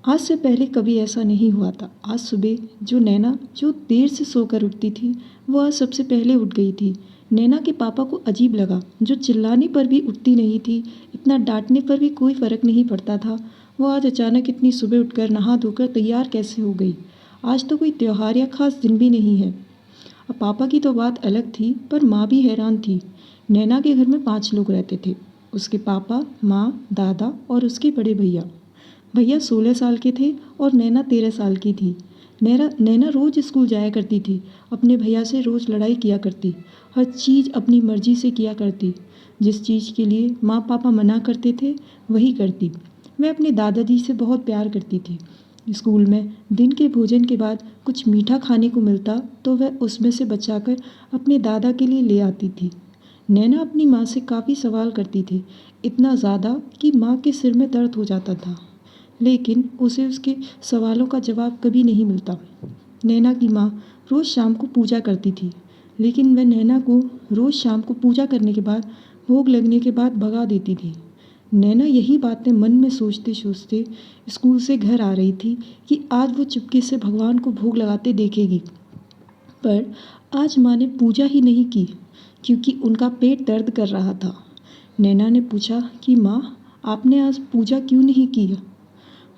आज से पहले कभी ऐसा नहीं हुआ था। आज सुबह जो नैना जो देर से सोकर उठती थी, वो आज सबसे पहले उठ गई थी। नैना के पापा को अजीब लगा, जो चिल्लाने पर भी उठती नहीं थी, इतना डांटने पर भी कोई फर्क नहीं पड़ता था। वो आज अचानक इतनी सुबह उठकर नहा धोकर तैयार कैसे हो गई। आज तो कोई त्योहार या खास दिन भी नहीं है। अब पापा की तो बात अलग थी, पर माँ भी हैरान थी। नैना के घर में 5 लोग रहते थे। उसके पापा, माँ, दादा और उसके बड़े भैया। भैया 16 साल के थे और नैना 13 साल की थी। नैना नैना रोज़ स्कूल जाया करती थी। अपने भैया से रोज़ लड़ाई किया करती। हर चीज़ अपनी मर्जी से किया करती। जिस चीज़ के लिए माँ पापा मना करते थे, वही करती। वह अपने दादाजी से बहुत प्यार करती थी। स्कूल में दिन के भोजन के बाद कुछ मीठा खाने को मिलता तो वह उसमें से बचाकर अपने दादा के लिए ले आती थी। नैना अपनी माँ से काफ़ी सवाल करती थी, इतना ज़्यादा कि माँ के सिर में दर्द हो जाता था, लेकिन उसे उसके सवालों का जवाब कभी नहीं मिलता। नैना की माँ रोज़ शाम को पूजा करती थी, लेकिन वह नैना को रोज़ शाम को पूजा करने के बाद भोग लगने के बाद भगा देती थी। नैना यही बातें मन में सोचते सोचते स्कूल से घर आ रही थी कि आज वो चुपके से भगवान को भोग लगाते देखेगी। पर आज माँ ने पूजा ही नहीं की, क्योंकि उनका पेट दर्द कर रहा था। नैना ने पूछा कि माँ, आपने आज पूजा क्यों नहीं की?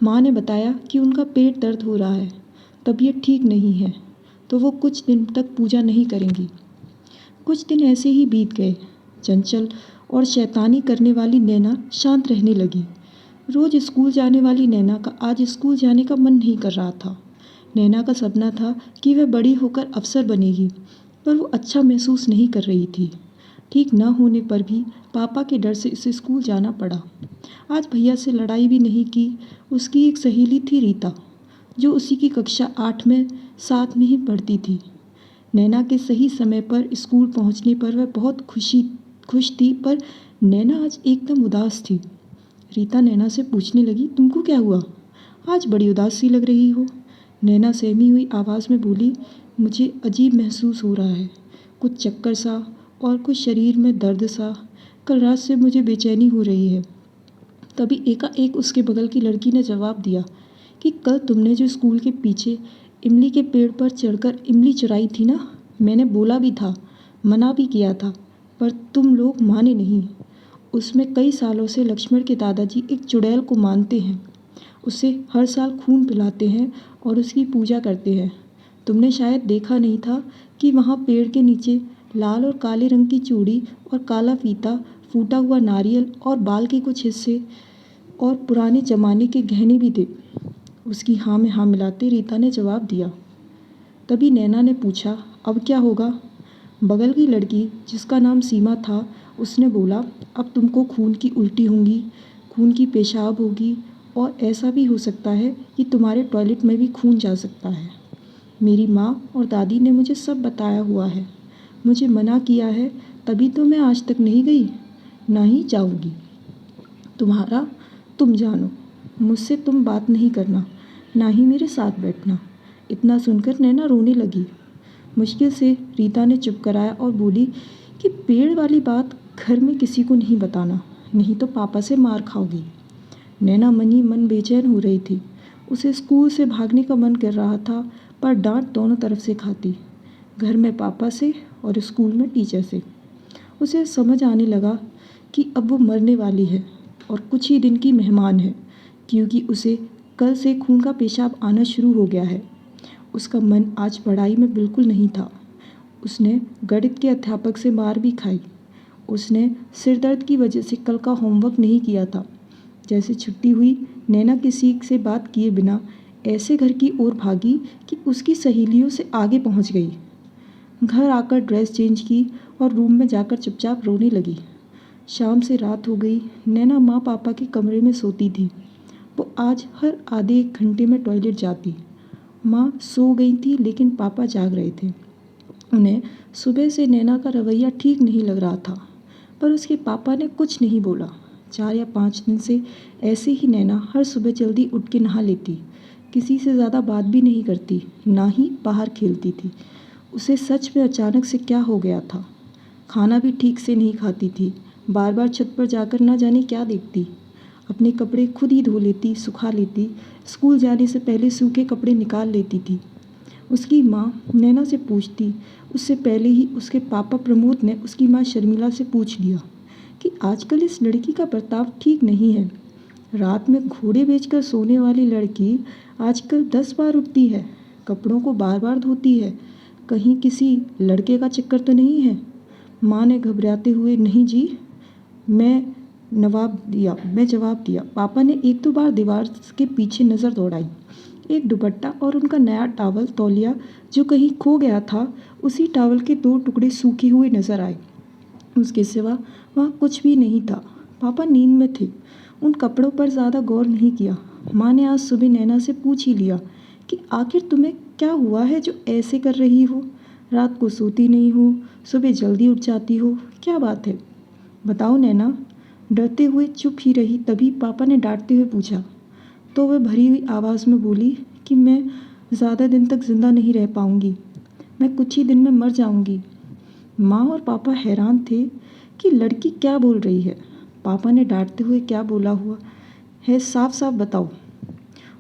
माँ ने बताया कि उनका पेट दर्द हो रहा है, तबीयत ठीक नहीं है, तो वो कुछ दिन तक पूजा नहीं करेंगी। कुछ दिन ऐसे ही बीत गए। चंचल और शैतानी करने वाली नैना शांत रहने लगी। रोज़ स्कूल जाने वाली नैना का आज स्कूल जाने का मन नहीं कर रहा था। नैना का सपना था कि वह बड़ी होकर अफसर बनेगी, पर वो अच्छा महसूस नहीं कर रही थी। ठीक न होने पर भी पापा के डर से इसे स्कूल जाना पड़ा। आज भैया से लड़ाई भी नहीं की। उसकी एक सहेली थी रीता, जो उसी की कक्षा 8 में साथ में ही पढ़ती थी। नैना के सही समय पर स्कूल पहुंचने पर वह बहुत खुश थी, पर नैना आज एकदम उदास थी। रीता नैना से पूछने लगी, तुमको क्या हुआ? आज बड़ी उदास सी लग रही हो। नैना सहमी हुई आवाज़ में बोली, मुझे अजीब महसूस हो रहा है, कुछ चक्कर सा और कुछ शरीर में दर्द सा। कल रात से मुझे बेचैनी हो रही है। तभी एकाएक उसके बगल की लड़की ने जवाब दिया कि कल तुमने जो स्कूल के पीछे इमली के पेड़ पर चढ़कर इमली चुराई थी ना, मैंने बोला भी था, मना भी किया था, पर तुम लोग माने नहीं। उसमें कई सालों से लक्ष्मण के दादाजी एक चुड़ैल को मानते हैं। उसे हर साल खून पिलाते हैं और उसकी पूजा करते हैं। तुमने शायद देखा नहीं था कि वहाँ पेड़ के नीचे लाल और काले रंग की चूड़ी और काला फीता, फूटा हुआ नारियल और बाल के कुछ हिस्से और पुराने जमाने के गहने भी थे। उसकी हाँ में हाँ मिलाते रीता ने जवाब दिया। तभी नैना ने पूछा, अब क्या होगा? बगल की लड़की, जिसका नाम सीमा था, उसने बोला, अब तुमको खून की उल्टी होंगी, खून की पेशाब होगी और ऐसा भी हो सकता है कि तुम्हारे टॉयलेट में भी खून जा सकता है। मेरी माँ और दादी ने मुझे सब बताया हुआ है। मुझे मना किया है, तभी तो मैं आज तक नहीं गई, ना ही जाऊँगी। तुम्हारा तुम जानो, मुझसे तुम बात नहीं करना, ना ही मेरे साथ बैठना। इतना सुनकर नैना रोने लगी। मुश्किल से रीता ने चुप कराया और बोली कि पेड़ वाली बात घर में किसी को नहीं बताना, नहीं तो पापा से मार खाओगी। नैना मन ही मन बेचैन हो रही थी। उसे स्कूल से भागने का मन कर रहा था, पर डांट दोनों तरफ से खाती, घर में पापा से और स्कूल में टीचर से। उसे समझ आने लगा कि अब वो मरने वाली है और कुछ ही दिन की मेहमान है, क्योंकि उसे कल से खून का पेशाब आना शुरू हो गया है। उसका मन आज पढ़ाई में बिल्कुल नहीं था। उसने गणित के अध्यापक से मार भी खाई। उसने सिर दर्द की वजह से कल का होमवर्क नहीं किया था। जैसे छुट्टी हुई, नैना किसी से बात किए बिना ऐसे घर की ओर भागी कि उसकी सहेलियों से आगे पहुंच गई। घर आकर ड्रेस चेंज की और रूम में जाकर चुपचाप रोने लगी। शाम से रात हो गई। नैना माँ पापा के कमरे में सोती थी। वो आज हर आधे एक घंटे में टॉयलेट जाती। माँ सो गई थी, लेकिन पापा जाग रहे थे। उन्हें सुबह से नैना का रवैया ठीक नहीं लग रहा था, पर उसके पापा ने कुछ नहीं बोला। 4 या 5 दिन से ऐसे ही नैना हर सुबह जल्दी उठ के नहा लेती, किसी से ज़्यादा बात भी नहीं करती, ना ही बाहर खेलती थी। उसे सच में अचानक से क्या हो गया था? खाना भी ठीक से नहीं खाती थी, बार बार छत पर जाकर ना जाने क्या देखती। अपने कपड़े खुद ही धो लेती, सुखा लेती, स्कूल जाने से पहले सूखे कपड़े निकाल लेती थी। उसकी माँ नैना से पूछती, उससे पहले ही उसके पापा प्रमोद ने उसकी माँ शर्मिला से पूछ लिया कि आजकल इस लड़की का बर्ताव ठीक नहीं है। रात में घोड़े बेचकर सोने वाली लड़की आजकल 10 बार उठती है, कपड़ों को बार बार धोती है। कहीं किसी लड़के का चक्कर तो नहीं है? माँ ने घबराते हुए नहीं जी, मैं जवाब दिया। पापा ने एक दो बार दीवार के पीछे नज़र दौड़ाई। एक दुपट्टा और उनका नया टॉवल तौलिया जो कहीं खो गया था, उसी टॉवल के 2 टुकड़े सूखे हुए नजर आए। उसके सिवा वहाँ कुछ भी नहीं था। पापा नींद में थे, उन कपड़ों पर ज़्यादा गौर नहीं किया। माँ ने आज सुबह नैना से पूछ ही लिया कि आखिर तुम्हें क्या हुआ है जो ऐसे कर रही हो? रात को सोती नहीं हो, सुबह जल्दी उठ जाती हो, क्या बात है? बताओ नैना। डरते हुए चुप ही रही। तभी पापा ने डांटते हुए पूछा, तो वह भरी हुई आवाज़ में बोली कि मैं ज़्यादा दिन तक जिंदा नहीं रह पाऊंगी, मैं कुछ ही दिन में मर जाऊंगी। माँ और पापा हैरान थे कि लड़की क्या बोल रही है। पापा ने डांटते हुए क्या बोला हुआ है, साफ साफ बताओ।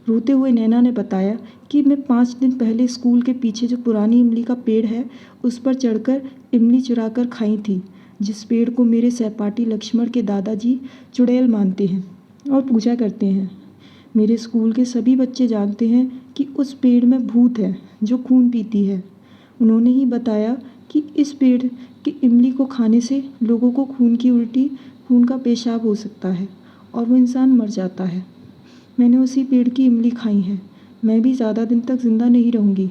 रोते हुए नैना ने बताया कि मैं 5 दिन पहले स्कूल के पीछे जो पुरानी इमली का पेड़ है, उस पर चढ़कर इमली चुरा कर खाई थी, जिस पेड़ को मेरे सहपाठी लक्ष्मण के दादाजी चुड़ैल मानते हैं और पूजा करते हैं। मेरे स्कूल के सभी बच्चे जानते हैं कि उस पेड़ में भूत है जो खून पीती है। उन्होंने ही बताया कि इस पेड़ की इमली को खाने से लोगों को खून की उल्टी, खून का पेशाब हो सकता है और वो इंसान मर जाता है। मैंने उसी पेड़ की इमली खाई है, मैं भी ज़्यादा दिन तक जिंदा नहीं रहूँगी।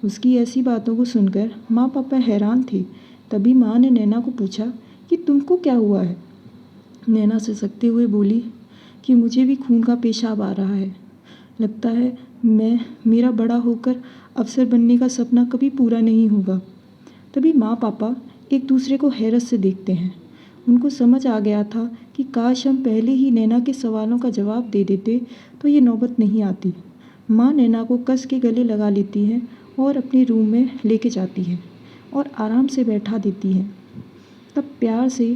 उसकी ऐसी बातों को सुनकर माँ पापा हैरान थे। तभी माँ ने नैना को पूछा कि तुमको क्या हुआ है? नैना सिसकते हुए बोली कि मुझे भी खून का पेशाब आ रहा है। लगता है मेरा बड़ा होकर अफसर बनने का सपना कभी पूरा नहीं होगा। तभी माँ पापा एक दूसरे को हैरत से देखते हैं। उनको समझ आ गया था कि काश हम पहले ही नैना के सवालों का जवाब दे देते तो ये नौबत नहीं आती। माँ नैना को कस के गले लगा लेती है और अपने रूम में लेके जाती है और आराम से बैठा देती है। तब प्यार से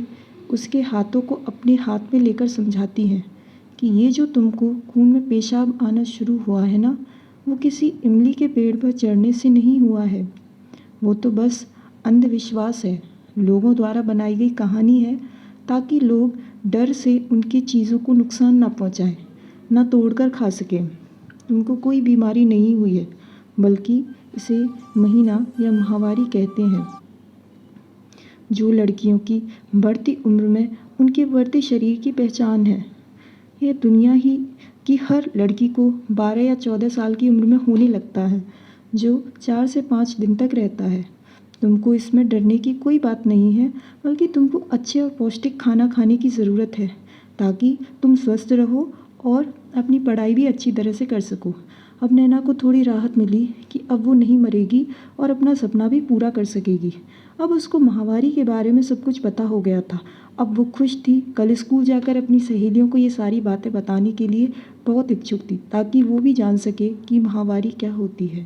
उसके हाथों को अपने हाथ में लेकर समझाती है कि ये जो तुमको खून में पेशाब आना शुरू हुआ है ना, वो किसी इमली के पेड़ पर चढ़ने से नहीं हुआ है। वो तो बस अंधविश्वास है, लोगों द्वारा बनाई गई कहानी है, ताकि लोग डर से उनकी चीज़ों को नुकसान ना पहुंचाएं, ना तोड़कर खा सकें। तुमको कोई बीमारी नहीं हुई है, बल्कि इसे महीना या माहवारी कहते हैं, जो लड़कियों की बढ़ती उम्र में उनके बढ़ते शरीर की पहचान है। यह दुनिया ही की हर लड़की को 12 या 14 साल की उम्र में होने लगता है, जो 4 से 5 दिन तक रहता है। तुमको इसमें डरने की कोई बात नहीं है, बल्कि तुमको अच्छे और पौष्टिक खाना खाने की ज़रूरत है, ताकि तुम स्वस्थ रहो और अपनी पढ़ाई भी अच्छी तरह से कर सको। अब नैना को थोड़ी राहत मिली कि अब वो नहीं मरेगी और अपना सपना भी पूरा कर सकेगी। अब उसको माहवारी के बारे में सब कुछ पता हो गया था। अब वो खुश थी। कल स्कूल जाकर अपनी सहेलियों को ये सारी बातें बताने के लिए बहुत इच्छुक थी, ताकि वो भी जान सके कि माहवारी क्या होती है।